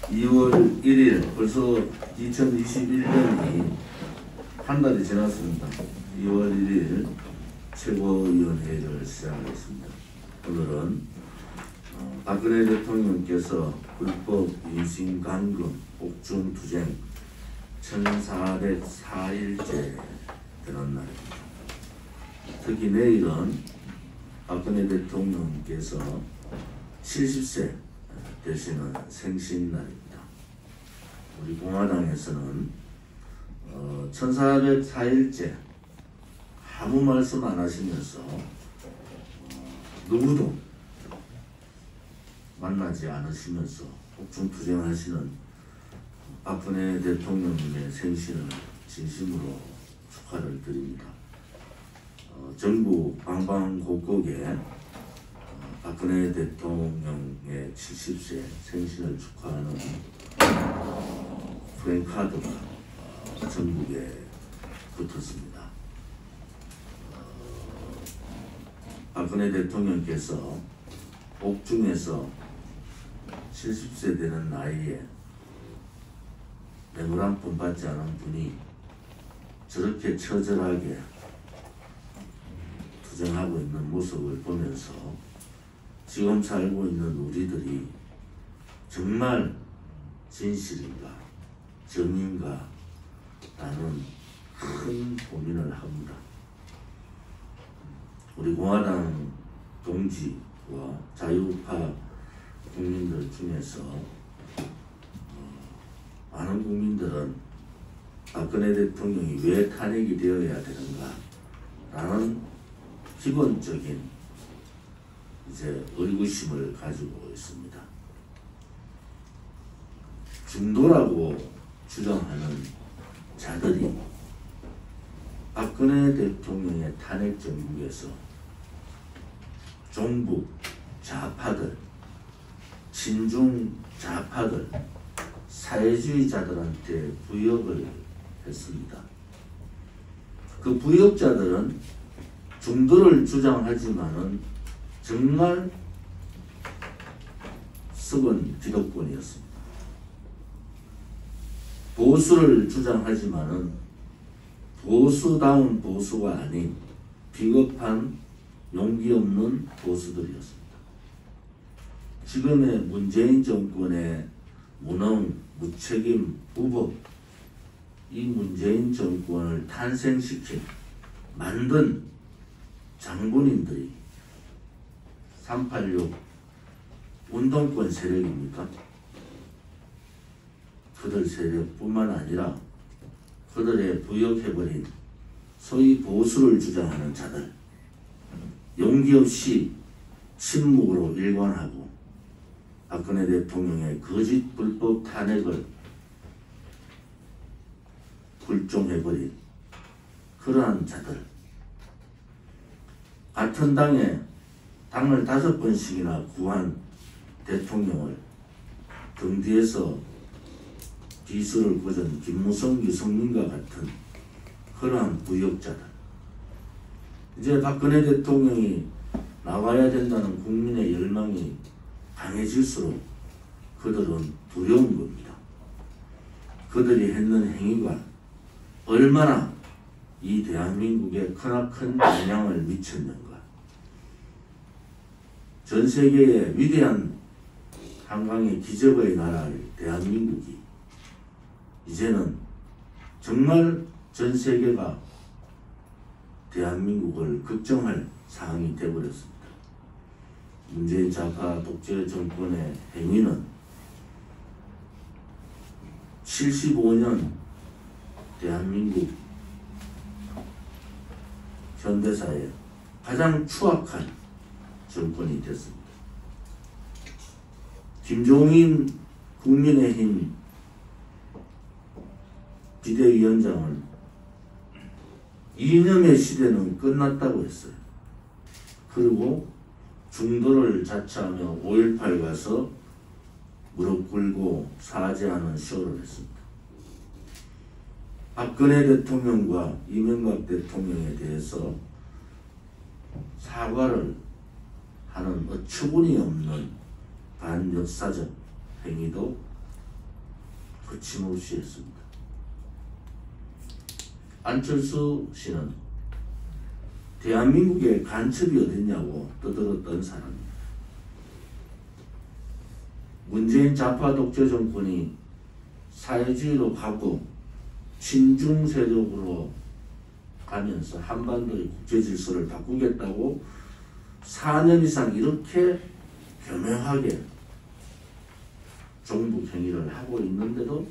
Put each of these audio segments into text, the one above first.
2월 1일 벌써 2021년이 한 달이 지났습니다. 2월 1일 최고위원회의를 시작하겠습니다. 오늘은 박근혜 대통령께서 불법 인신감금 옥중투쟁 1404일째 되는 날입니다. 특히 내일은 박근혜 대통령께서 70세 되시는 생신날입니다. 우리 공화당에서는 1404일째 아무 말씀 안 하시면서 누구도 만나지 않으시면서 옥중투쟁하시는 박근혜 대통령님의 생신을 진심으로 축하를 드립니다. 전국 방방곡곡에 박근혜 대통령의 70세 생신을 축하하는 프랜카드가 전국에 붙었습니다. 박근혜 대통령께서 옥중에서 70세 되는 나이에 뇌물 한 푼 받지 않은 분이 저렇게 처절하게 투쟁하고 있는 모습을 보면서 지금 살고 있는 우리들이 정말 진실인가 정인가 라는 큰 고민을 합니다. 우리 공화당 동지와 자유파 국민들 중에서 많은 국민들은 박근혜 대통령이 왜 탄핵이 되어야 되는가 라는 기본적인 의구심을 가지고 있습니다. 중도라고 주장하는 자들이 박근혜 대통령의 탄핵 정국에서 종북 좌파들, 친중 좌파들, 사회주의자들한테 부역을 했습니다. 그 부역자들은 중도를 주장하지만은 정말 썩은 기득권이었습니다. 보수를 주장하지만은 보수다운 보수가 아닌 비겁한 용기 없는 보수들이었습니다. 지금의 문재인 정권의 무능, 무책임, 무법, 이 문재인 정권을 탄생시킨 만든 장본인들이 386 운동권 세력입니까? 그들 세력뿐만 아니라 그들의 부역해버린 소위 보수를 주장하는 자들, 용기 없이 침묵으로 일관하고 박근혜 대통령의 거짓 불법 탄핵을 굴종해버린 그러한 자들, 같은 당에 당을 5번씩이나 구한 대통령을 등 뒤에서 비수를 꽂은 김무성, 유승민과 같은 그러한 부역자들, 이제 박근혜 대통령이 나와야 된다는 국민의 열망이 강해질수록 그들은 두려운 겁니다. 그들이 했는 행위가 얼마나 이 대한민국에 크나큰 영향을 미쳤는가. 전 세계의 위대한 한강의 기적의 나라의 대한민국이 이제는 정말 전 세계가 대한민국을 걱정할 상황이 되어버렸습니다. 문재인 좌파 독재 정권의 행위는 75년 대한민국 현대사의 가장 추악한 정권이 됐습니다. 김종인 국민의힘 비대위원장은 이념의 시대는 끝났다고 했어요. 그리고 중도를 자처하며 5.18 가서 무릎 꿇고 사죄하는 쇼를 했습니다. 박근혜 대통령과 이명박 대통령에 대해서 사과를 하는 어처구니 없는 반역사적 행위도 거침없이 했습니다. 안철수 씨는 대한민국에 간첩이 어딨냐고 떠들었던 사람입니다. 문재인 좌파 독재 정권이 사회주의로 가고 친중 세력으로 가면서 한반도의 국제 질서를 바꾸겠다고 4년 이상 이렇게 교묘하게 종북 행위를 하고 있는데도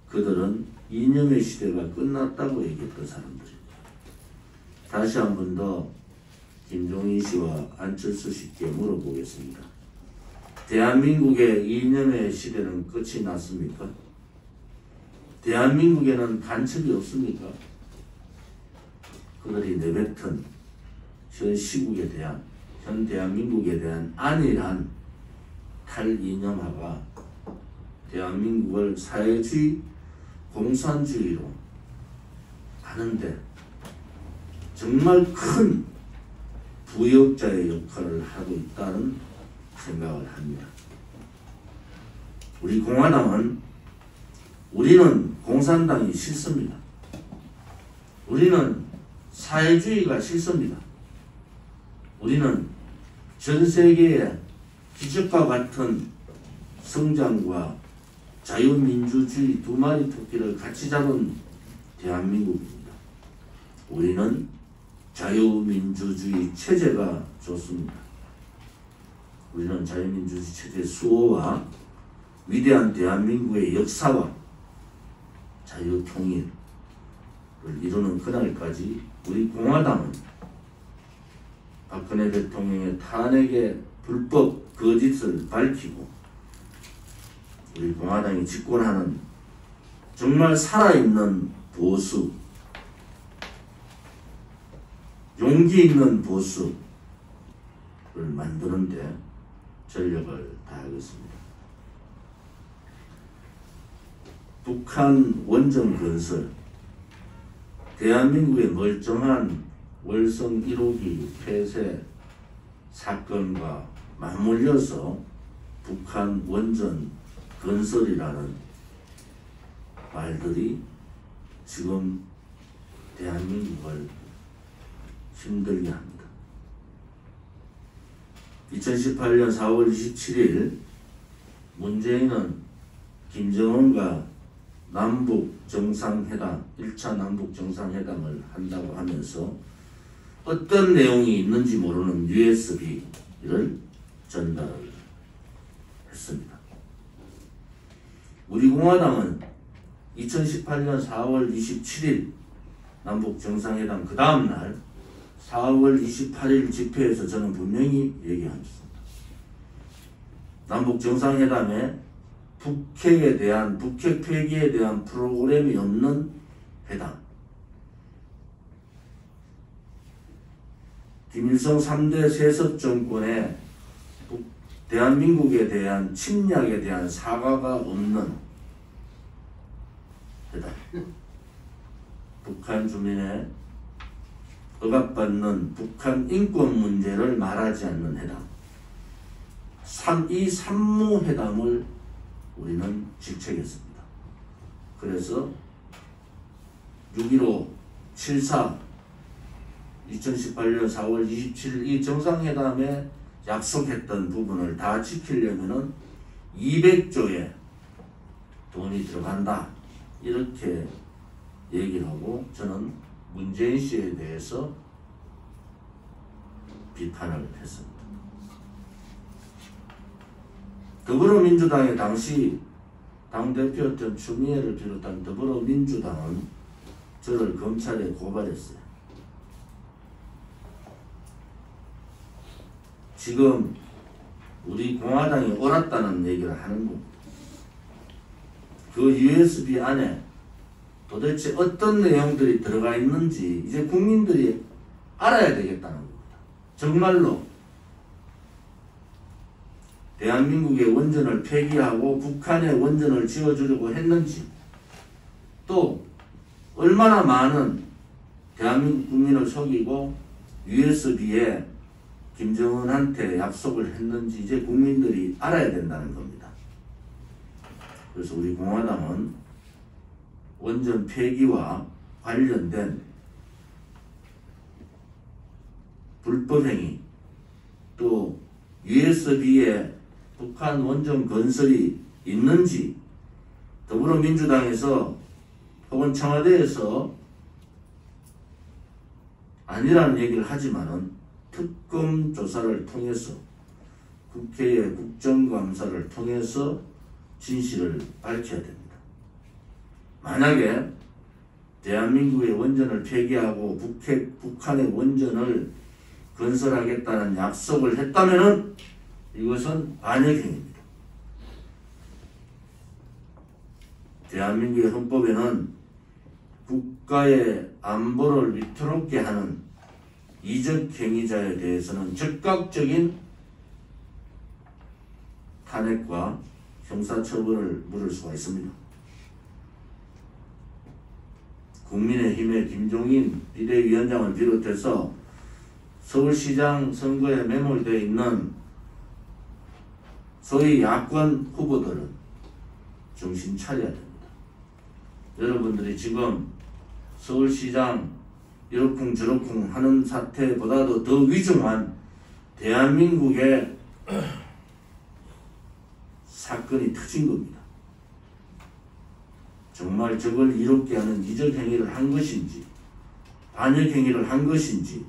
그들은 이념의 시대가 끝났다고 얘기했던 사람들입니다. 다시 한 번 더 김종인 씨와 안철수 씨께 물어보겠습니다. 대한민국의 이념의 시대는 끝이 났습니까? 대한민국에는 간첩이 없습니까? 그들이 내뱉은 현 시국에 대한, 현 대한민국에 대한 안일한 탈이념화가 대한민국을 사회주의, 공산주의로 가는데 정말 큰 부역자의 역할을 하고 있다는 생각을 합니다. 우리 공화당은 우리는 공산당이 싫습니다. 우리는 사회주의가 싫습니다. 우리는 전 세계의 기적과 같은 성장과 자유민주주의 두 마리 토끼를 같이 잡은 대한민국입니다. 우리는 자유민주주의 체제가 좋습니다. 우리는 자유민주주의 체제 수호와 위대한 대한민국의 역사와 자유통일을 이루는 그날까지 우리 공화당은 박근혜 대통령의 탄핵의 불법 거짓을 밝히고 우리 공화당이 집권하는 정말 살아있는 보수, 용기 있는 보수를 만드는 데 전력을 다하겠습니다. 북한 원전 건설, 대한민국의 멀쩡한 월성 1호기 폐쇄 사건과 맞물려서 북한 원전 건설이라는 말들이 지금 대한민국을 힘들게 합니다. 2018년 4월 27일 문재인은 김정은과 남북정상회담, 1차 남북정상회담을 한다고 하면서 어떤 내용이 있는지 모르는 USB를 전달을 했습니다. 우리 공화당은 2018년 4월 27일 남북정상회담 그 다음날 4월 28일 집회에서 저는 분명히 얘기했습니다. 남북정상회담에 북핵에 대한, 북핵 폐기에 대한 프로그램이 없는 회담, 김일성 3대 세습 정권의 대한민국에 대한 침략에 대한 사과가 없는 회담, 북한 주민의 억압받는 북한 인권 문제를 말하지 않는 회담, 이 산무회담을 우리는 질책했습니다. 그래서 6.15, 7.4, 2018년 4월 27일 이 정상회담에 약속했던 부분을 다 지키려면은 200조의 돈이 들어간다. 이렇게 얘기를 하고 저는 문재인 씨에 대해서 비판을 했습니다. 더불어민주당의 당시 당대표였던 추미애를 비롯한 더불어민주당은 저를 검찰에 고발했어요. 지금 우리 공화당이 옳았다는 얘기를 하는 겁니다. 그 USB 안에 도대체 어떤 내용들이 들어가 있는지 이제 국민들이 알아야 되겠다는 겁니다. 정말로 대한민국의 원전을 폐기하고 북한의 원전을 지어주려고 했는지, 또 얼마나 많은 대한민국 국민을 속이고 USB에 김정은한테 약속을 했는지 이제 국민들이 알아야 된다는 겁니다. 그래서 우리 공화당은 원전 폐기와 관련된 불법행위, 또 USB에 북한 원전 건설이 있는지 더불어민주당에서 혹은 청와대에서 아니라는 얘기를 하지만은 특검 조사를 통해서 국회의 국정감사를 통해서 진실을 밝혀야 됩니다. 만약에 대한민국의 원전을 폐기하고 북한의 원전을 건설하겠다는 약속을 했다면은 이것은 반역행위입니다. 대한민국의 헌법에는 국가의 안보를 위태롭게 하는 이적행위자에 대해서는 즉각적인 탄핵과 형사처벌을 물을 수가 있습니다. 국민의힘의 김종인 비대위원장을 비롯해서 서울시장 선거에 매몰되어 있는 소위 야권 후보들은 정신 차려야 됩니다. 여러분들이 지금 서울시장 이러쿵저러쿵 하는 사태보다도 더 위중한 대한민국의 사건이 터진 겁니다. 정말 저걸 이롭게 하는 이적행위를 한 것인지 반역행위를 한 것인지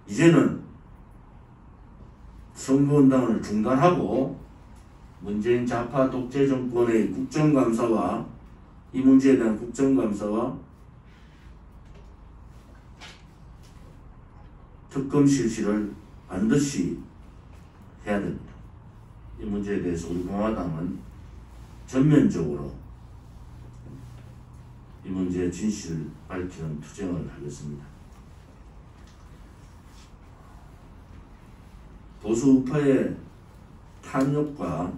이제는 선거운동을 중단하고 문재인 좌파 독재 정권의 국정감사와 이 문제에 대한 국정감사와 특검 실시를 반드시 해야 됩니다. 이 문제에 대해서 우리 공화당은 전면적으로 이 문제의 진실을 밝히는 투쟁을 하겠습니다. 보수 우파의 탐욕과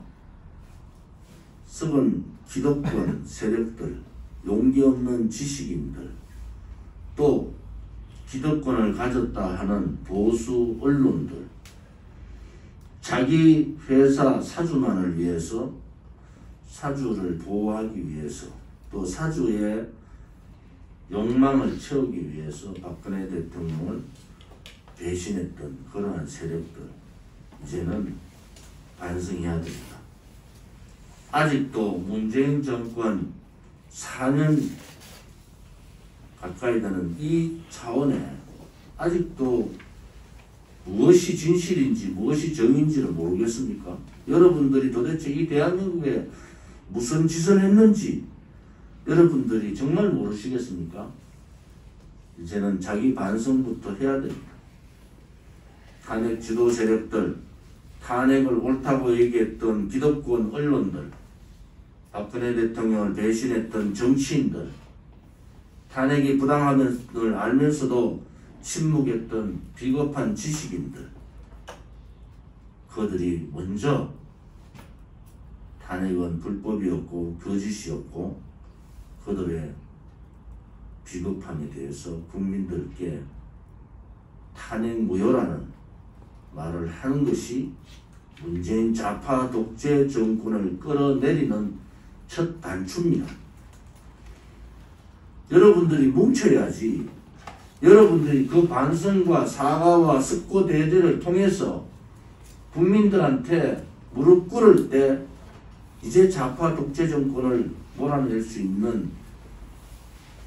썩은 기득권 세력들, 용기 없는 지식인들, 또 기득권을 가졌다 하는 보수 언론들, 자기 회사 사주만을 위해서, 사주를 보호하기 위해서, 또 사주의 욕망을 채우기 위해서 박근혜 대통령을 배신했던 그러한 세력들, 이제는 반성해야 됩니다. 아직도 문재인 정권 4년 가까이 되는 이 차원에 아직도 무엇이 진실인지 무엇이 정인지를 모르겠습니까? 여러분들이 도대체 이 대한민국에 무슨 짓을 했는지 여러분들이 정말 모르시겠습니까? 이제는 자기 반성부터 해야 됩니다. 탄핵 지도 세력들, 탄핵을 옳다고 얘기했던 기득권 언론들, 박근혜 대통령을 배신했던 정치인들, 탄핵이 부당함을 알면서도 침묵했던 비겁한 지식인들, 그들이 먼저 탄핵은 불법이었고 거짓이었고 그들의 비겁함에 대해서 국민들께 탄핵 무효라는 말을 하는 것이 문재인 좌파 독재 정권을 끌어내리는 첫 단추입니다. 여러분들이 뭉쳐야지. 여러분들이 그 반성과 사과와 숙고대대를 통해서 국민들한테 무릎 꿇을 때 이제 좌파 독재 정권을 몰아낼 수 있는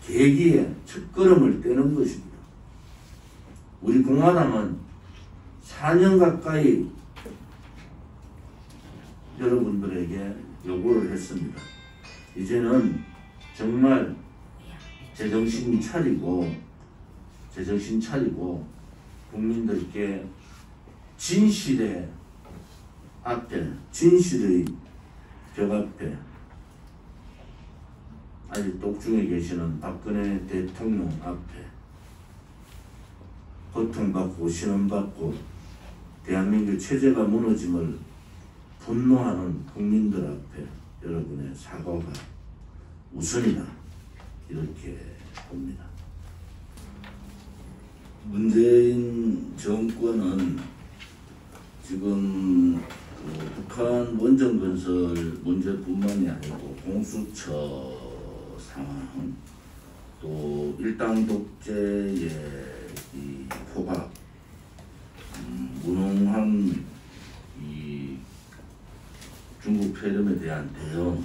계기에 첫걸음을 떼는 것입니다. 우리 공화당은 4년 가까이 여러분들에게 요구를 했습니다. 이제는 정말 제정신 차리고 국민들께 진실의 앞에, 진실의 벽 앞에 아직 독중에 계시는 박근혜 대통령 앞에 고통받고 신음받고 대한민국 체제가 무너짐을 분노하는 국민들 앞에 여러분의 사과가 우선이다, 이렇게 봅니다. 문재인 정권은 지금 북한 원전건설 문제뿐만이 아니고 공수처 상황, 또 일당 독재의 이 포박, 무능한 이 중국 폐렴에 대한 대응,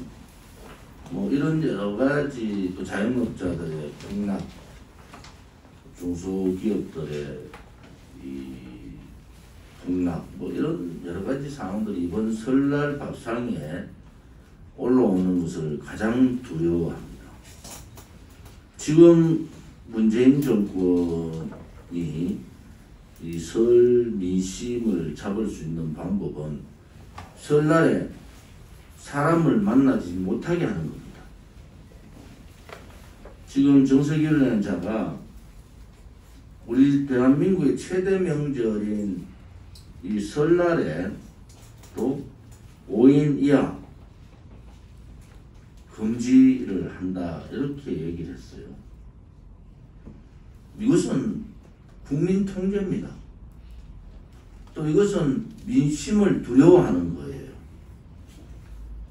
뭐 이런 여러 가지, 또 자영업자들의 폭락, 중소기업들의 이 폭락, 뭐 이런 여러 가지 상황들이 이번 설날 밥상에 올라오는 것을 가장 두려워합니다. 지금 문재인 정권이 이 설 민심을 잡을 수 있는 방법은 설날에 사람을 만나지 못하게 하는 겁니다. 지금 정세균이라는 자가 우리 대한민국의 최대 명절인 이 설날에 또 5인 이하 금지를 한다 이렇게 얘기를 했어요. 이것은 국민 통제입니다. 또 이것은 민심을 두려워하는 거예요.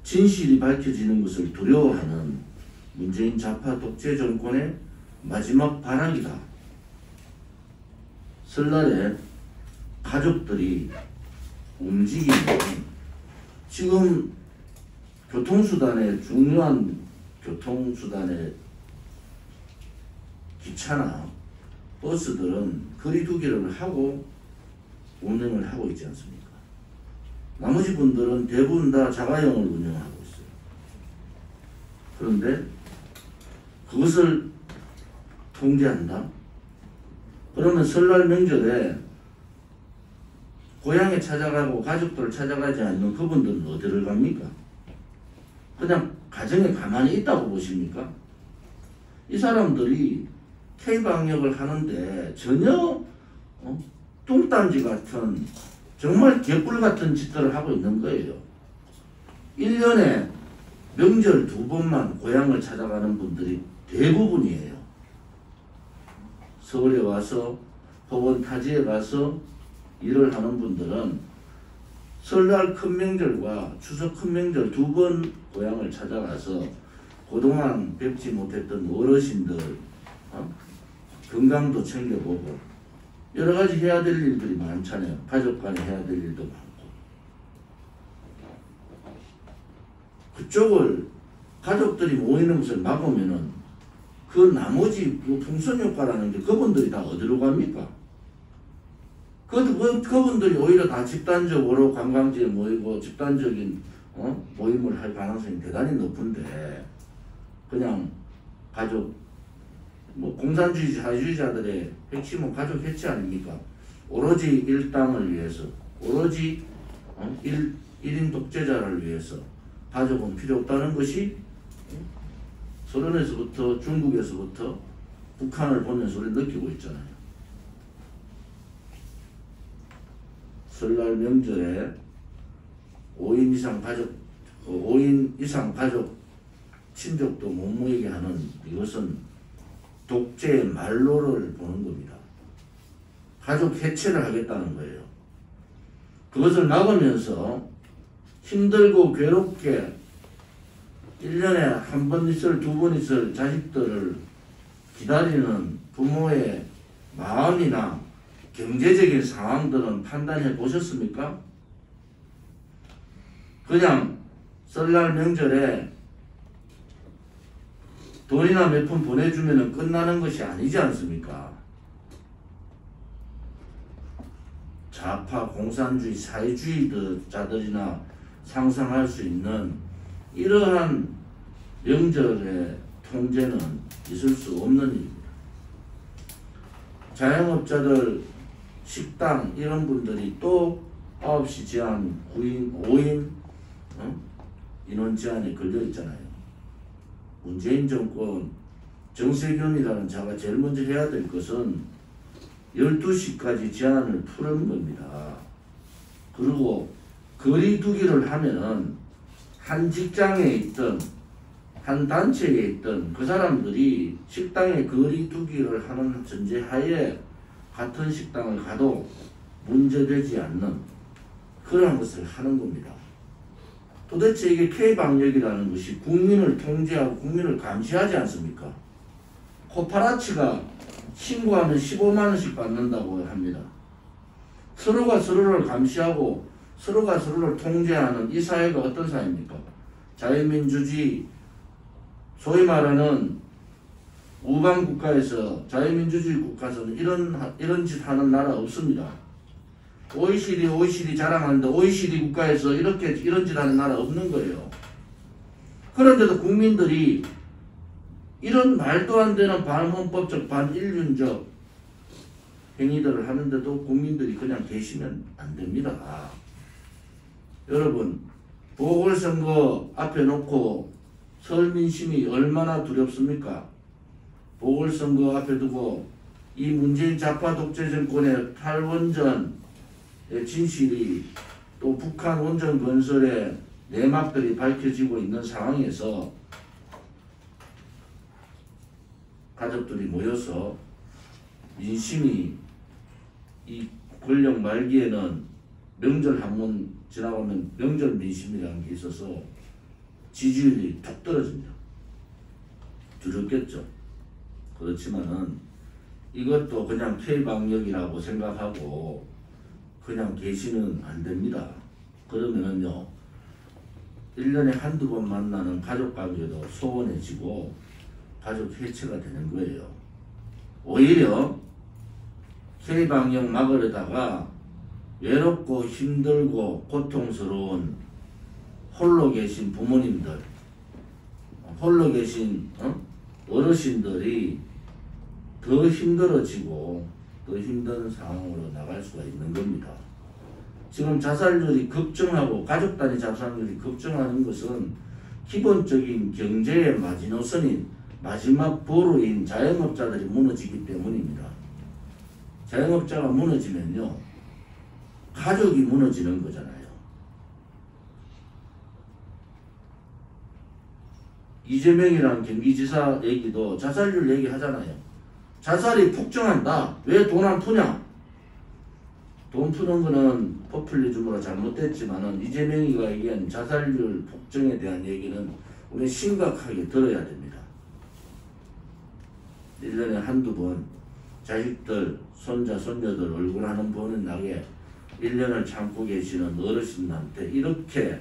진실이 밝혀지는 것을 두려워하는 문재인 좌파 독재 정권의 마지막 발악이다. 설날에 가족들이 움직이는, 지금 교통수단의 중요한 교통수단의 기차나 버스들은 거리두기를 하고 운행을 하고 있지 않습니까? 나머지 분들은 대부분 다 자가용을 운영하고 있어요. 그런데 그것을 통제한다? 그러면 설날 명절에 고향에 찾아가고 가족들을 찾아가지 않는 그분들은 어디를 갑니까? 그냥 가정에 가만히 있다고 보십니까? 이 사람들이 K방역을 하는데 전혀 뚱딴지 같은, 정말 개뿔 같은 짓들을 하고 있는 거예요. 1년에 명절 2번만 고향을 찾아가는 분들이 대부분이에요. 서울에 와서 혹은 타지에 가서 일을 하는 분들은 설날 큰 명절과 추석 큰 명절 2번 고향을 찾아가서 그동안 뵙지 못했던 어르신들 건강도 챙겨보고 여러 가지 해야 될 일들이 많잖아요. 가족 간에 해야 될 일도 많고. 그쪽을 가족들이 모이는 것을 막으면은 그 나머지 그 풍선 효과라는 게 그분들이 다 어디로 갑니까? 그분들이 오히려 다 집단적으로 관광지에 모이고 집단적인 모임을 할 가능성이 대단히 높은데, 그냥 가족, 뭐 공산주의 자유주의자들의 핵심은 가족 해치 아닙니까? 오로지 일당을 위해서, 오로지 1인 독재자를 위해서 가족은 필요 없다는 것이 소련에서부터 중국에서부터 북한을 보면서 우리 느끼고 있잖아요. 설날 명절에 5인 이상 가족 친족도 못 모이게 하는 이것은 독재의 말로를 보는 겁니다. 가족 해체를 하겠다는 거예요. 그것을 막으면서 힘들고 괴롭게 1년에 한 번 있을 2번 있을 자식들을 기다리는 부모의 마음이나 경제적인 상황들은 판단해 보셨습니까? 그냥 설날 명절에 돈이나 몇 푼 보내주면 끝나는 것이 아니지 않습니까? 좌파 공산주의 사회주의자들이나 상상할 수 있는 이러한 명절의 통제는 있을 수 없는 일입니다. 자영업자들, 식당 이런 분들이 또 9시 제한, 5인 인원 제한에 걸려 있잖아요. 문재인 정권 정세균이라는 자가 제일 먼저 해야 될 것은 12시까지 제한을 푸는 겁니다. 그리고 거리두기를 하면은 한 직장에 있던 한 단체에 있던 그 사람들이 식당에 거리두기를 하는 전제하에 같은 식당을 가도 문제되지 않는 그런 것을 하는 겁니다. 도대체 이게 K방역이라는 것이 국민을 통제하고 국민을 감시하지 않습니까? 코파라치가 신고하면 15만 원씩 받는다고 합니다. 서로가 서로를 감시하고 서로가 서로를 통제하는 이 사회가 어떤 사회입니까? 자유민주주의, 소위 말하는 우방 국가에서, 자유민주주의 국가에서는 이런 짓 하는 나라 없습니다. OECD 자랑하는데 OECD 국가에서 이런 짓 하는 나라 없는 거예요. 그런데도 국민들이 이런 말도 안 되는 반헌법적, 반인륜적 행위들을 하는데도 국민들이 그냥 계시면 안 됩니다. 여러분, 보궐선거 앞에 놓고 서울민심이 얼마나 두렵습니까? 보궐선거 앞에 두고 이 문재인 좌파 독재 정권의 탈원전의 진실이 또 북한 원전 건설의 내막들이 밝혀지고 있는 상황에서 가족들이 모여서 민심이 이 권력 말기에는 명절 한 번 지나가면 명절 민심이라는 게 있어서 지지율이 툭 떨어집니다. 두렵겠죠. 그렇지만은 이것도 그냥 K방역이라고 생각하고 그냥 계시면 안 됩니다. 그러면은요, 1년에 한두 번 만나는 가족 관계도 소원해지고 가족 해체가 되는 거예요. 오히려 K방역 막으려다가 외롭고 힘들고 고통스러운 홀로 계신 부모님들, 홀로 계신 어르신들이 더 힘들어지고 더 힘든 상황으로 나갈 수가 있는 겁니다. 지금 자살률이 급증하고 가족 단위 자살률이 급증하는 것은 기본적인 경제의 마지노선인 마지막 보루인 자영업자들이 무너지기 때문입니다. 자영업자가 무너지면요, 가족이 무너지는 거잖아요. 이재명이랑 경기지사 얘기도 자살률 얘기하잖아요. 자살이 폭증한다. 왜 돈 안 푸냐? 돈 푸는 거는 포퓰리즘으로 잘못됐지만은 이재명이가 얘기한 자살률 폭증에 대한 얘기는 우리 심각하게 들어야 됩니다. 1년에 한두 번 자식들, 손자, 손녀들 얼굴 하는 보는 나게 1년을 참고 계시는 어르신한테 이렇게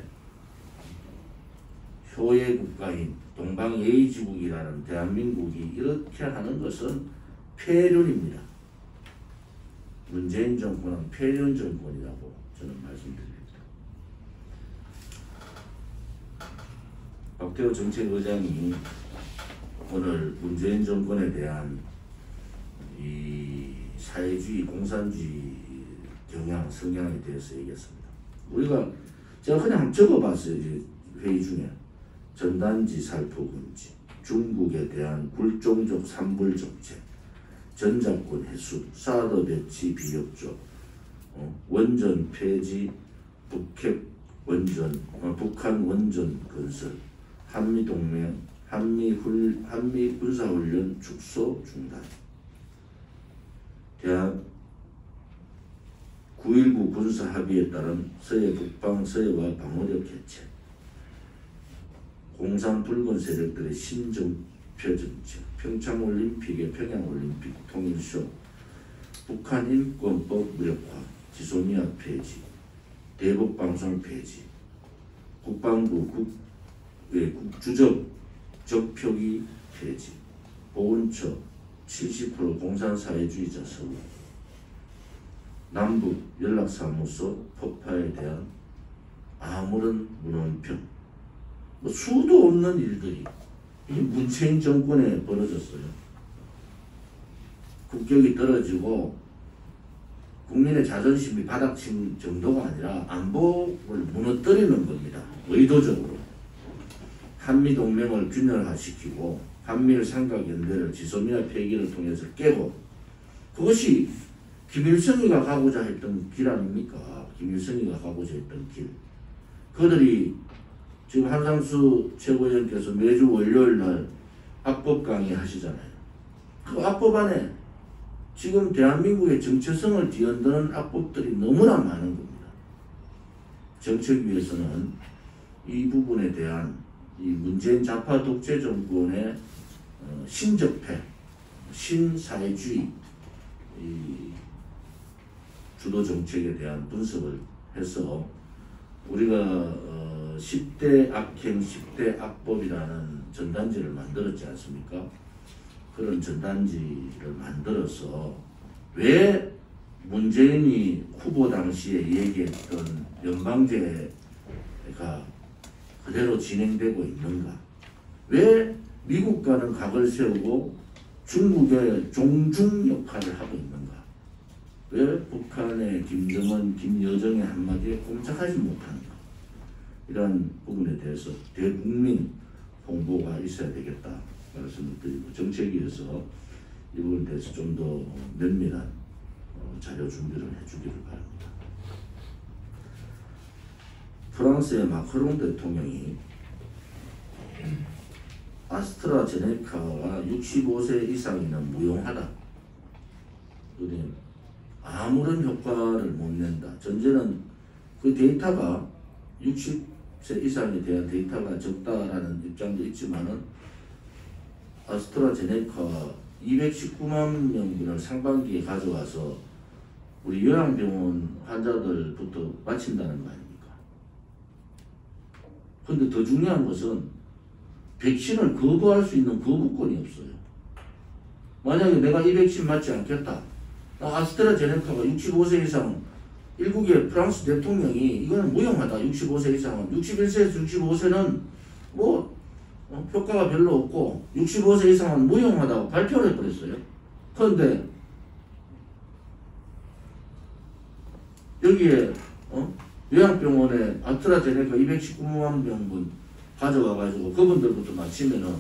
효의 국가인 동방예의지국이라는 대한민국이 이렇게 하는 것은 폐륜입니다. 문재인 정권은 폐륜 정권이라고 저는 말씀드립니다. 박태호 정책의장이 오늘 문재인 정권에 대한 이 사회주의, 공산주의 경향, 성향에 대해서 얘기했습니다. 제가 그냥 적어봤어요. 이제 회의 중에. 전단지 살포금지, 중국에 대한 굴종적 산불정책, 전작권 해수, 사드 배치 비협조, 원전 폐지, 북한 원전 건설, 한미동맹, 한미 군사훈련 축소 중단, 대한 9.19 군사합의에 따른 서해 북방 서해와 방어력 개최, 공산 붉은 세력들의 신정표 정책, 평창올림픽의 평양올림픽 통일쇼, 북한 인권법 무력화, 지소미아 폐지, 대북방송 폐지, 국방부 국주적 적표기 폐지, 보훈처 70% 공산사회주의자 서구, 남북 연락사무소 폭파에 대한 아무런 문헌평, 수도 없는 일들이 이 문재인 정권에 벌어졌어요. 국격이 떨어지고 국민의 자존심이 바닥친 정도가 아니라 안보를 무너뜨리는 겁니다. 의도적으로. 한미동맹을 균열화시키고 한미일 삼각연대를 지소미아 폐기를 통해서 깨고, 그것이 김일성이가 가고자 했던 길 아닙니까? 김일성이가 가고자 했던 길. 그들이 지금 한상수 최고위원께서 매주 월요일날 악법 강의 하시잖아요. 그 악법 안에 지금 대한민국의 정체성을 뒤흔드는 악법들이 너무나 많은 겁니다. 정책 위에서는 이 부분에 대한 이 문재인 좌파 독재 정권의 신적폐, 신사회주의 이 주도 정책에 대한 분석을 해서 우리가 10대 악행, 10대 악법이라는 전단지를 만들었지 않습니까? 그런 전단지를 만들어서 왜 문재인이 후보 당시에 얘기했던 연방제가 그대로 진행되고 있는가? 왜 미국과는 각을 세우고 중국의 종중 역할을 하고 있는가? 왜 북한의 김정은, 김여정의 한마디에 꼼짝하지 못하는가? 이런 부분에 대해서 대국민 홍보가 있어야 되겠다 말씀을 드리고, 정책위에서 이 부분에 대해서 좀 더 면밀한 자료 준비를 해주기를 바랍니다. 프랑스의 마크롱 대통령이 아스트라제네카가 65세 이상이면 무용하다. 아무런 효과를 못 낸다. 전제는 그 데이터가 60세 이상에 대한 데이터가 적다라는 입장도 있지만은 아스트라제네카가 219만 명분을 상반기에 가져와서 우리 요양병원 환자들부터 마친다는 거 아닙니까? 근데 더 중요한 것은 백신을 거부할 수 있는 거부권이 없어요. 만약에 내가 이 백신 맞지 않겠다. 아스트라제네카가 65세 이상, 일국의 프랑스 대통령이 이거는 무용하다. 65세 이상은. 61세에서 65세는 뭐 효과가 별로 없고 65세 이상은 무용하다고 발표를 해버렸어요. 그런데 여기에 요양병원에 아스트라제네카 219만 명분 가져와가지고 그분들부터 맞히면은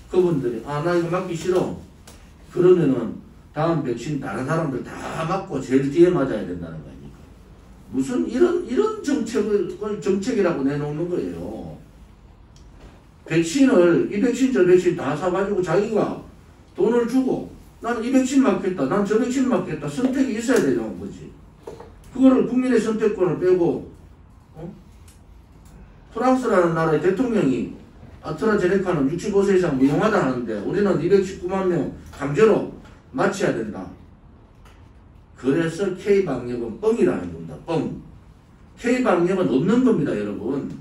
그분들이 나 이거 맞기 싫어. 그러면은 다음 백신 다른 사람들 다 맞고 제일 뒤에 맞아야 된다는 거 아닙니까? 무슨 이런 정책이라고 내놓는 거예요. 백신을 이 백신 저 백신 다 사가지고 자기가 돈을 주고 나는 이 백신 맞겠다, 난 저 백신 맞겠다, 선택이 있어야 되는 거지. 그거를 국민의 선택권을 빼고 프랑스라는 나라의 대통령이 아스트라제네카는 65세 이상 무용하다 하는데 우리는 219만 명 강제로 맞춰야 된다. 그래서 K방역은 뻥이라는 겁니다. 뻥. K방역은 없는 겁니다, 여러분.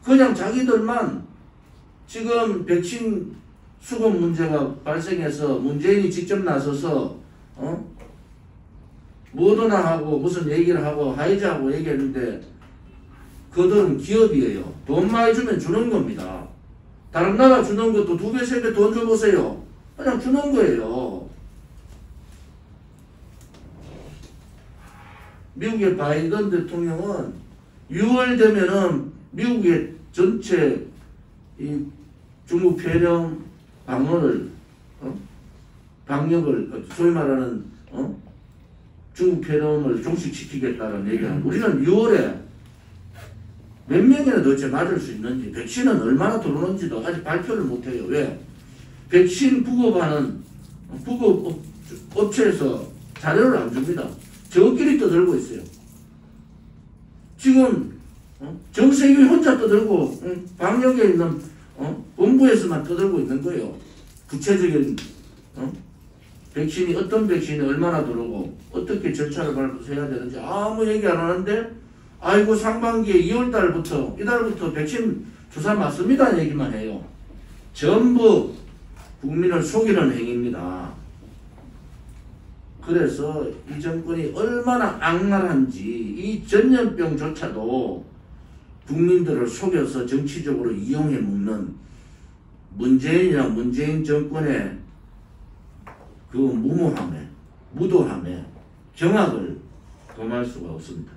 그냥 자기들만 지금 백신 수급 문제가 발생해서 문재인이 직접 나서서 모더나하고 무슨 얘기를 하고 화이자하고 얘기했는데 그들은 기업이에요. 돈 많이 주면 주는 겁니다. 다른 나라 주는 것도 2배, 3배 돈 줘보세요. 그냥 주는 거예요. 미국의 바이든 대통령은 6월 되면은 미국의 전체 이 중국 폐렴 방역을 소위 말하는 중국 폐렴을 종식시키겠다는 얘기하는, 우리는 6월에 몇 명이나 도대체 맞을 수 있는지, 백신은 얼마나 들어오는지도 아직 발표를 못해요. 왜? 백신 부급하는 부급 업체에서 자료를 안 줍니다. 저끼리 떠들고 있어요. 지금 정세균이 혼자 떠들고 방역에 있는 본부에서만 떠들고 있는 거예요. 구체적인 백신이 어떤 백신이 얼마나 들어오고 어떻게 절차를 밟아서 해야 되는지 아무 얘기 안 하는데, 아이고 상반기에 2월달부터 이달부터 백신 주사 맞습니다 얘기만 해요. 전부 국민을 속이는 행위입니다. 그래서 이 정권이 얼마나 악랄한지 이 전염병조차도 국민들을 속여서 정치적으로 이용해 먹는 문재인이랑 문재인 정권의 그 무모함에, 무도함에 경악을 금할 수가 없습니다.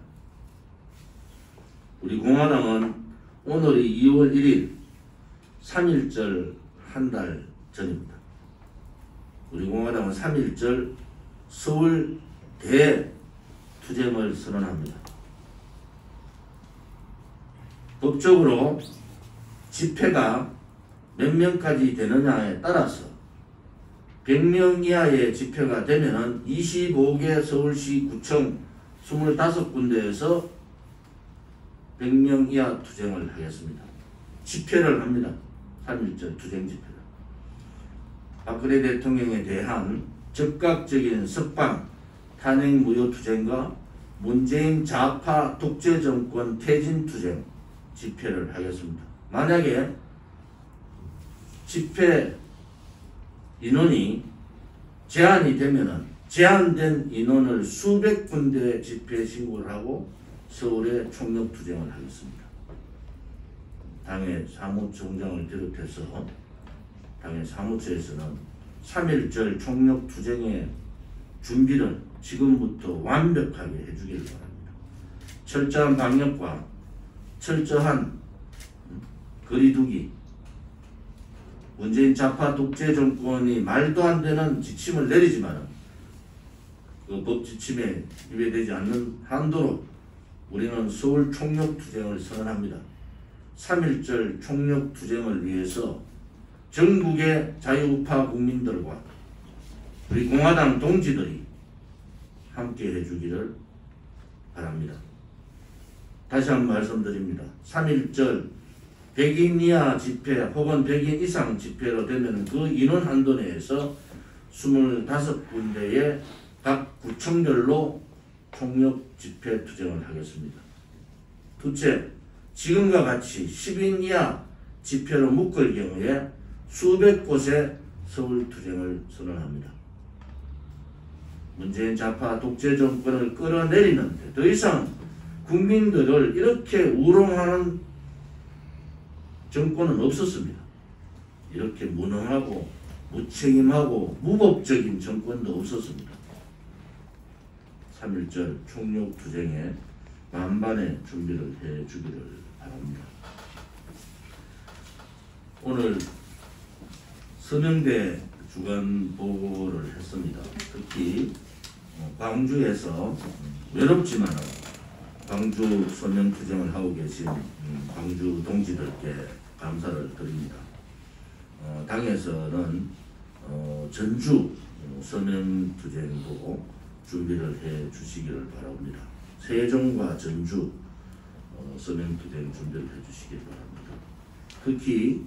우리 공화당은 오늘이 2월 1일 3.1절 한 달 전입니다. 우리 공화당은 3.1절 서울 대투쟁을 선언합니다. 법적으로 집회가 몇 명까지 되느냐에 따라서 100명 이하의 집회가 되면은 25개 서울시 구청 25군데에서 100명 이하 투쟁을 하겠습니다. 집회를 합니다. 3.1절 투쟁 집회를. 박근혜 대통령에 대한 즉각적인 석방, 탄핵 무효 투쟁과 문재인 좌파 독재 정권 퇴진 투쟁 집회를 하겠습니다. 만약에 집회 인원이 제한이 되면은 제한된 인원을 수백 군데 집회 신고를 하고 서울에 총력 투쟁을 하겠습니다. 당의 사무총장을 비롯해서 당의 사무처에서는 3.1절 총력 투쟁의 준비를 지금부터 완벽하게 해주기를 바랍니다. 철저한 방역과 철저한 거리두기, 문재인 좌파 독재 정권이 말도 안 되는 지침을 내리지만 그 법 지침에 위배되지 않는 한도로 우리는 서울 총력 투쟁을 선언합니다. 3.1절 총력 투쟁을 위해서 전국의 자유우파 국민들과 우리 공화당 동지들이 함께 해주기를 바랍니다. 다시 한번 말씀드립니다. 3.1절 100인 이하 집회 혹은 100인 이상 집회로 되면 그 인원 한도 내에서 25군데의 각 구청별로 총력 집회 투쟁을 하겠습니다. 둘째, 지금과 같이 10인 이하 집회로 묶을 경우에 수백 곳에 서울 투쟁을 선언합니다. 문재인 좌파 독재 정권을 끌어내리는데 더 이상 국민들을 이렇게 우롱하는 정권은 없었습니다. 이렇게 무능하고 무책임하고 무법적인 정권도 없었습니다. 3.1절 총력 투쟁에 만반의 준비를 해주기를 바랍니다. 오늘 서명대 주간 보고를 했습니다. 특히 광주에서 외롭지만 광주 서명 투쟁을 하고 계신 광주 동지들께 감사를 드립니다. 당에서는 전주 서명 투쟁도 준비를 해 주시기를 바랍니다. 세종과 전주 서명 투쟁 준비를 해 주시기 바랍니다. 특히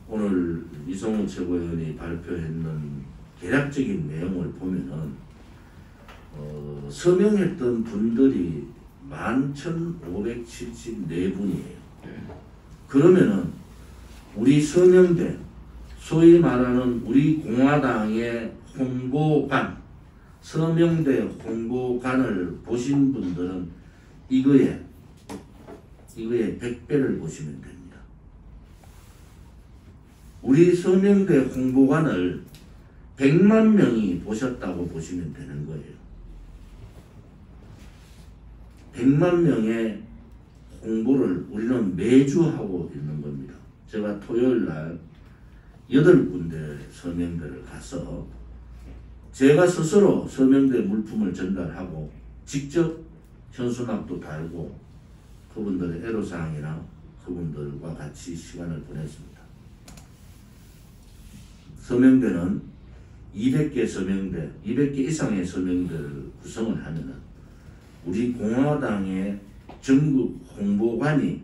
오늘 이성우 최고위원이 발표했는 개략적인 내용을 보면은 서명했던 분들이 11,574분이에요. 그러면은 우리 서명대, 소위 말하는 우리 공화당의 홍보관, 서명대 홍보관을 보신 분들은 이거에 100배를 보시면 됩니다. 우리 서명대 홍보관을 100만 명이 보셨다고 보시면 되는 거예요. 100만 명의 홍보를 우리는 매주 하고 있는 겁니다. 제가 토요일 날 8군데 서명대를 가서 제가 스스로 서명대 물품을 전달하고 직접 현수막도 달고 그분들의 애로사항이나 그분들과 같이 시간을 보냈습니다. 서명대는 200개 서명대, 200개 이상의 서명대를 구성을 하면은 우리 공화당의 전국 홍보관이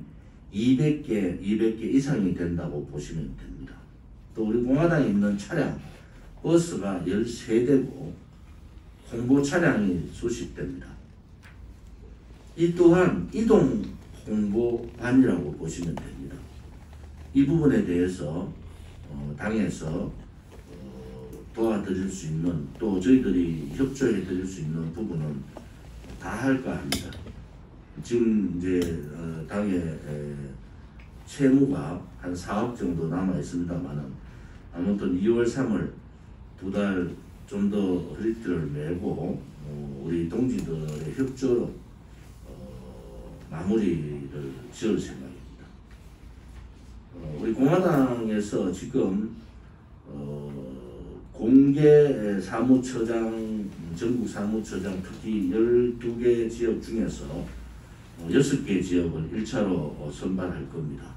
200개 이상이 된다고 보시면 됩니다. 또 우리 공화당에 있는 차량, 버스가 13대고 홍보 차량이 수십 대입니다. 이 또한 이동 홍보관이라고 보시면 됩니다. 이 부분에 대해서 당에서 도와드릴 수 있는, 또 저희들이 협조해 드릴 수 있는 부분은 다 할까 합니다. 지금 이제 당에 채무가 한 4억 정도 남아 있습니다만은 아무튼 2월 3월 2달 좀 더 허리띠를 메고 우리 동지들의 협조로 마무리를 지을 생각입니다. 우리 공화당에서 지금 공개 사무처장, 전국 사무처장 특히 12개 지역 중에서 6개 지역을 1차로 선발할 겁니다.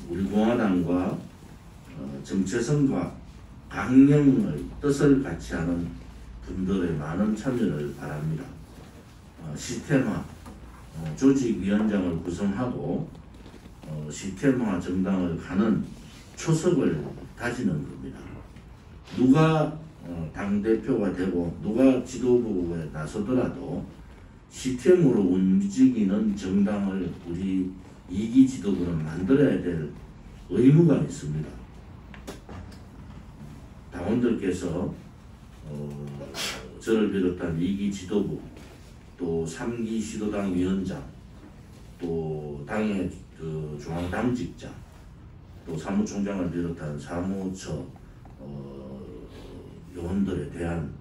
우리 공화당과 정체성과 강령의 뜻을 같이 하는 분들의 많은 참여를 바랍니다. 시스템화, 조직위원장을 구성하고 시스템화 정당을 가는 초석을 다지는 겁니다. 누가 당대표가 되고 누가 지도부에 나서더라도 시스템으로 움직이는 정당을 우리 2기 지도부는 만들어야 될 의무가 있습니다. 당원들께서 저를 비롯한 2기 지도부, 또 3기 시도당 위원장, 또 당의 중앙당직자, 또 사무총장을 비롯한 사무처 요원들에 대한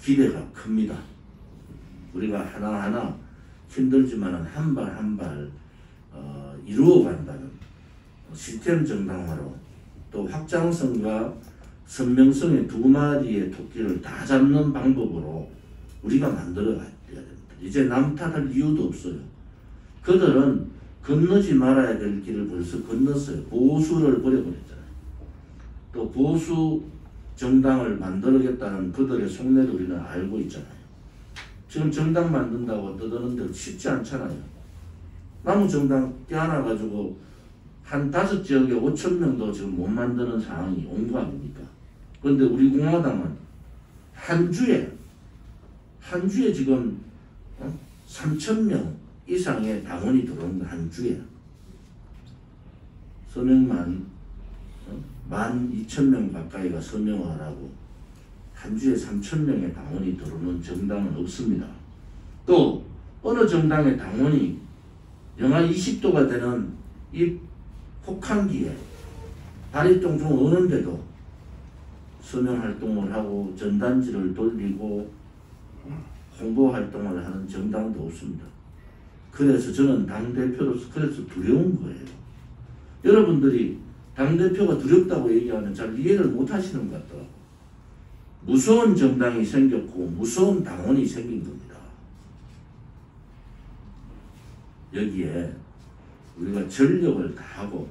기대가 큽니다. 우리가 하나하나 힘들지만 한 발 한 발 이루어간다는 시스템 정당화로 또 확장성과 선명성의 두 마리의 토끼를 다 잡는 방법으로 우리가 만들어가야 됩니다. 이제 남 탓할 이유도 없어요. 그들은 건너지 말아야 될 길을 벌써 건넜어요. 보수를 버려버렸잖아요. 또 보수 정당을 만들겠다는 그들의 속내를 우리는 알고 있잖아요. 지금 정당 만든다고 떠드는데 쉽지 않잖아요. 남은 정당 떼어놔가지고 한 5지역에 5,000명도 지금 못 만드는 상황이 온 거 아닙니까? 그런데 우리 공화당은 한 주에 지금 3,000명 이상의 당원이 들어오는 한 주에 서명만 12,000명 가까이가 서명을 하라고 한 주에 3,000명의 당원이 들어오는 정당은 없습니다. 또 어느 정당의 당원이 영하 20도가 되는 이 혹한기에 다리통 중 오는데도 서명활동을 하고 전단지를 돌리고 홍보활동을 하는 정당도 없습니다. 그래서 저는 당대표로서 그래서 두려운 거예요. 여러분들이 당대표가 두렵다고 얘기하면 잘 이해를 못 하시는 것 같더라고요. 무서운 정당이 생겼고 무서운 당원이 생긴 겁니다. 여기에 우리가 전력을 다하고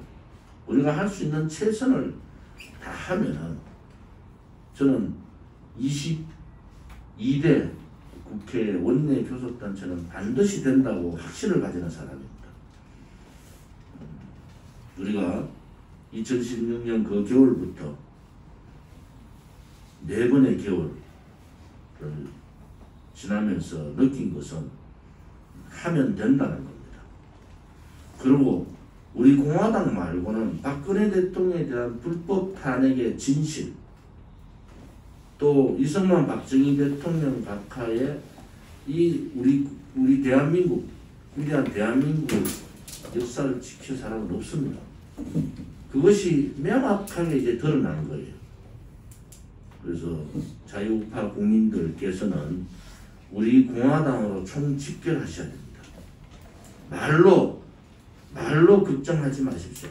우리가 할 수 있는 최선을 다하면은 저는 22대 국회 원내 교섭단체는 반드시 된다고 확신을 가지는 사람입니다. 우리가 2016년 그 겨울부터 4번의 겨울을 지나면서 느낀 것은 하면 된다는 겁니다. 그리고 우리 공화당 말고는 박근혜 대통령에 대한 불법 탄핵의 진실, 또 이승만 박정희 대통령 각하의 이 우리 대한민국 위대한 대한민국 역사를 지킬 사람은 없습니다. 그것이 명확하게 이제 드러난 거예요. 그래서 자유우파 국민들께서는 우리 공화당으로 총집결하셔야 됩니다. 말로 걱정하지 마십시오.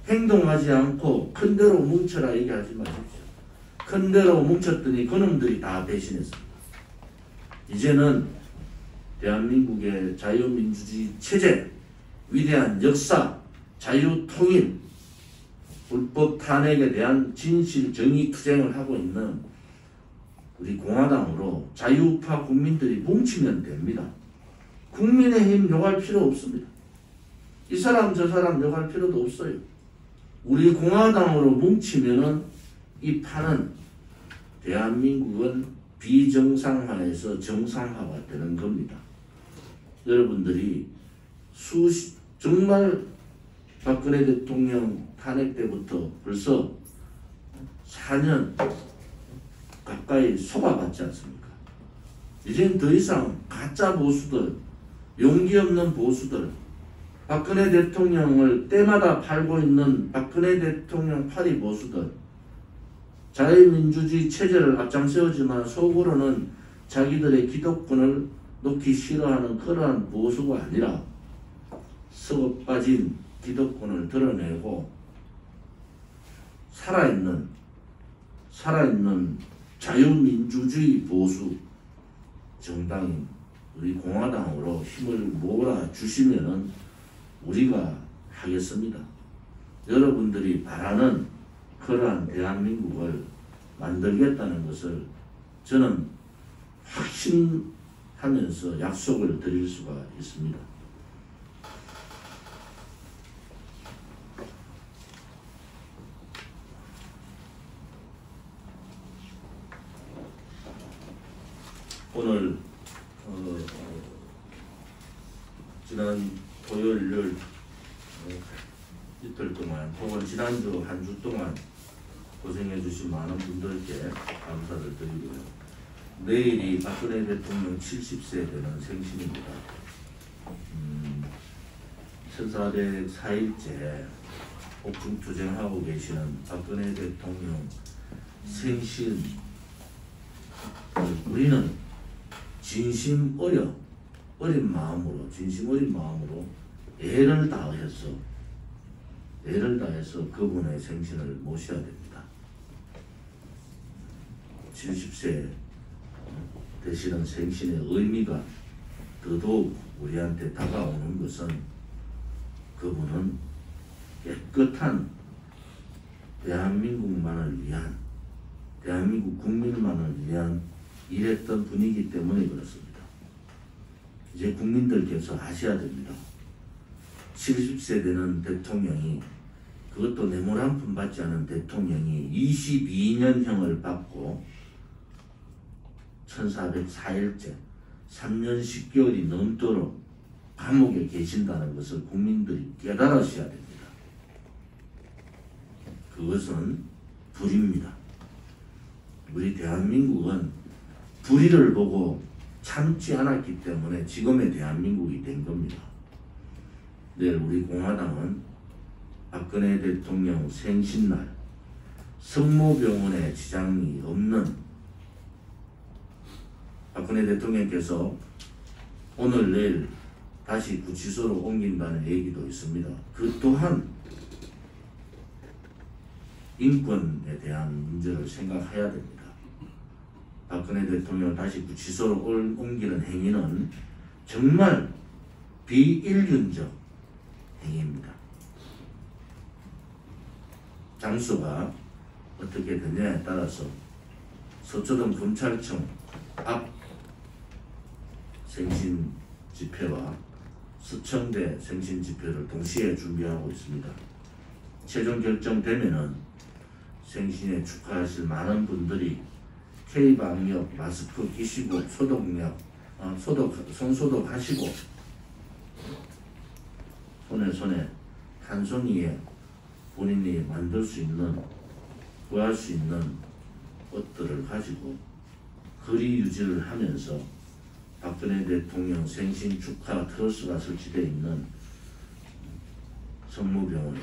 행동하지 않고 큰 데로 뭉쳐라 얘기하지 마십시오. 큰 데로 뭉쳤더니 그놈들이 다 배신했습니다. 이제는 대한민국의 자유민주주의 체제, 위대한 역사, 자유통일, 불법 탄핵에 대한 진실 정의 투쟁을 하고 있는 우리 공화당으로 자유우파 국민들이 뭉치면 됩니다. 국민의힘 욕할 필요 없습니다. 이 사람 저 사람 욕할 필요도 없어요. 우리 공화당으로 뭉치면은 이 판은 대한민국은 비정상화에서 정상화가 되는 겁니다. 여러분들이 정말 박근혜 대통령 탄핵 때부터 벌써 4년 가까이 속아봤지 않습니까? 이젠 더 이상 가짜 보수들, 용기 없는 보수들, 박근혜 대통령을 때마다 팔고 있는 박근혜 대통령 파리 보수들, 자유민주주의 체제를 앞장세우지만 속으로는 자기들의 기득권을 놓기 싫어하는 그러한 보수가 아니라 썩어 빠진 기득권을 드러내고 살아있는 자유민주주의 보수 정당인 우리 공화당으로 힘을 몰아주시면은 우리가 하겠습니다. 여러분들이 바라는 그러한 대한민국을 만들겠다는 것을 저는 확신하면서 약속을 드릴 수가 있습니다. 오늘 지난 토요일 이틀 동안 혹은 지난주 한 주 동안 고생해 주신 많은 분들께 감사를 드리고요. 내일이 박근혜 대통령 70세 되는 생신입니다. 1404일째 옥중투쟁하고 계시는 박근혜 대통령 생신, 우리는 진심 어린 마음으로 애를 다해서 그분의 생신을 모셔야 됩니다. 70세 되시는 생신의 의미가 더더욱 우리한테 다가오는 것은 그분은 깨끗한 대한민국만을 위한, 대한민국 국민만을 위한 일했던 분이기 때문에 그렇습니다. 이제 국민들께서 아셔야 됩니다. 70세 되는 대통령이, 그것도 뇌물 한 푼 받지 않은 대통령이 22년형을 받고 1404일째 3년 10개월이 넘도록 감옥에 계신다는 것을 국민들이 깨달으셔야 됩니다. 그것은 불의입니다. 우리 대한민국은 불의를 보고 참지 않았기 때문에 지금의 대한민국이 된 겁니다. 내일 우리 공화당은 박근혜 대통령 생신날 성모병원에 지장이 없는, 박근혜 대통령께서 오늘 내일 다시 구치소로 옮긴다는 얘기도 있습니다. 그 또한 인권에 대한 문제를 생각해야 됩니다. 박근혜 대통령을 다시 구치소로 옮기는 행위는 정말 비인륜적 행위입니다. 장소가 어떻게 되냐에 따라서 서초동 검찰청 앞 생신 집회와 서청대 생신 집회를 동시에 준비하고 있습니다. 최종 결정되면은 생신에 축하하실 많은 분들이 K방역 마스크 끼시고 손소독하시고 손에 한 송이에 본인이 만들 수 있는, 구할 수 있는 것들을 가지고 거리 유지를 하면서 박근혜 대통령 생신 축하 트러스가 설치되어 있는 성모병원에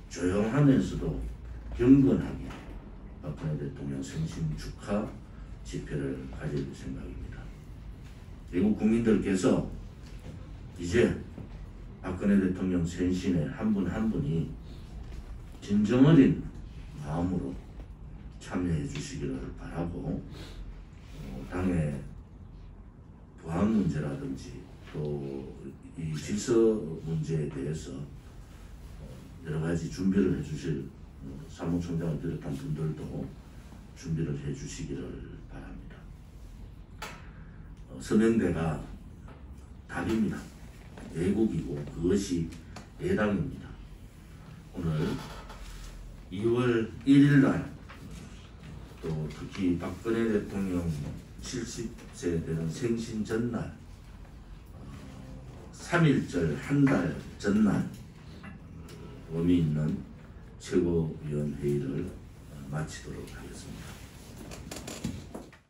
조용하면서도 경건하게 박근혜 대통령 생신 축하 집회를 가질 생각입니다. 외국 국민들께서 이제 박근혜 대통령 생신에 한 분 한 분이 진정 어린 마음으로 참여해 주시기를 바라고, 당의 보안 문제라든지 또 이 질서 문제에 대해서 여러 가지 준비를 해 주실 사무총장을 비롯한 분들도 준비를 해 주시기를 바랍니다. 서명대가 답입니다. 애국이고 그것이 애당입니다. 오늘 2월 1일 날, 또 특히 박근혜 대통령 70세 되는 생신 전날, 3.1절 한 달 전날 의미 있는 최고위원회의를 마치도록 하겠습니다.